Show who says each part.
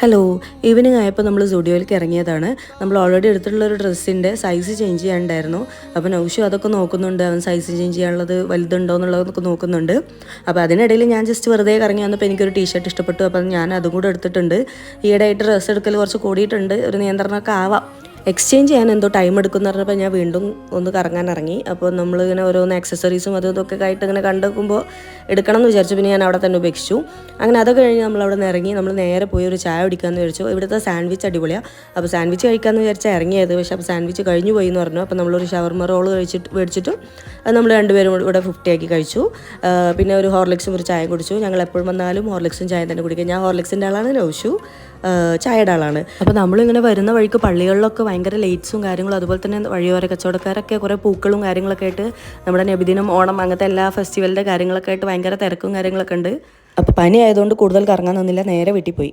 Speaker 1: Hello, evening ആയപ്പോൾ നമ്മൾ സുഡിയോയിലേക്ക് ഇറങ്ങിയതാണ്. നമ്മൾ ഓൾറെഡി എടുത്തിട്ടുള്ളൊരു ഡ്രസ്സിൻ്റെ സൈസ് ചേഞ്ച് ചെയ്യാനുണ്ടായിരുന്നു. അപ്പോൾ നൗഷു അതൊക്കെ നോക്കുന്നുണ്ട്, അവൻ സൈസ് ചേഞ്ച് ചെയ്യാനുള്ളത് വലുതുണ്ടോ എന്നുള്ളതൊക്കെ നോക്കുന്നുണ്ട്. അപ്പോൾ അതിനിടയിൽ ഞാൻ ജസ്റ്റ് വെറുതെ ഇറങ്ങി വന്നപ്പോൾ എനിക്കൊരു ടീഷർട്ട് ഇഷ്ടപ്പെട്ടു. അപ്പം ഞാൻ അതും കൂടെ എടുത്തിട്ടുണ്ട്. ഈയിടെയായിട്ട് ഡ്രസ്സ് എടുക്കൽ കുറച്ച് കൂടിയിട്ടുണ്ട്, ഒരു നിയന്ത്രണമൊക്കെ ആവാം. എക്സ്ചേഞ്ച് ചെയ്യാൻ എന്തോ ടൈം എടുക്കുമെന്ന് പറഞ്ഞപ്പോൾ ഞാൻ വീണ്ടും ഒന്ന് കറങ്ങാൻ ഇറങ്ങി. അപ്പോൾ നമ്മളിങ്ങനെ ഓരോന്ന് ആക്സസറീസും അതും ഇതൊക്കെ ആയിട്ട് ഇങ്ങനെ കണ്ടുവെക്കുമ്പോൾ എടുക്കണം എന്ന് വിചാരിച്ചു. പിന്നെ ഞാൻ അവിടെ തന്നെ ഉപേക്ഷിച്ചു. അങ്ങനെ അതൊക്കെ കഴിഞ്ഞ് നമ്മൾ അവിടെ നിന്ന് ഇറങ്ങി. നമ്മൾ നേരെ പോയി ഒരു ചായ കുടിക്കാമെന്ന് വിചാരിച്ചു. ഇവിടുത്തെ സാൻഡ്വിച്ച് അടിപൊളിയാണ്. അപ്പോൾ സാൻഡ്വിച്ച് കഴിക്കാമെന്ന് വിചാരിച്ചാൽ ഇറങ്ങിയത്. പക്ഷേ അപ്പോൾ സാൻഡ്വിച്ച് കഴിഞ്ഞു പോയി എന്ന് പറഞ്ഞു. അപ്പോൾ നമ്മളൊരു ഷവർമ റോൾ മേടിച്ചിട്ട് അത് നമ്മൾ രണ്ടുപേരും ഇവിടെ 50 ആക്കി കഴിച്ചു. പിന്നെ ഒരു ഹോർലിക്സും ഒരു ചായ കുടിച്ചു. ഞങ്ങൾ എപ്പോഴും വന്നാലും ഹോർലിക്സും ചായ തന്നെ കുടിക്കുക. ഞാൻ ഹോർലിക്സിൻ്റെ ആളാണ്, നൗഷു ചായയുടെ ആളാണ്. അപ്പോൾ നമ്മളിങ്ങനെ വരുന്ന വഴിക്ക് പള്ളികളിലൊക്കെ ഭയങ്കര ലൈറ്റ്സും കാര്യങ്ങളും, അതുപോലെ തന്നെ വഴിയോര കച്ചവടക്കാരൊക്കെ കുറേ പൂക്കളും കാര്യങ്ങളൊക്കെ ആയിട്ട്, നമ്മുടെ നബിദിനം, ഓണം, അങ്ങനത്തെ എല്ലാ ഫെസ്റ്റിവലിൻ്റെ കാര്യങ്ങളൊക്കെ ആയിട്ട് ഭയങ്കര തിരക്കും കാര്യങ്ങളൊക്കെ ഉണ്ട്. അപ്പോൾ പനി ആയതുകൊണ്ട് കൂടുതൽ കറങ്ങാൻ നിന്നില്ല, നേരെ വീട്ടിൽ പോയി.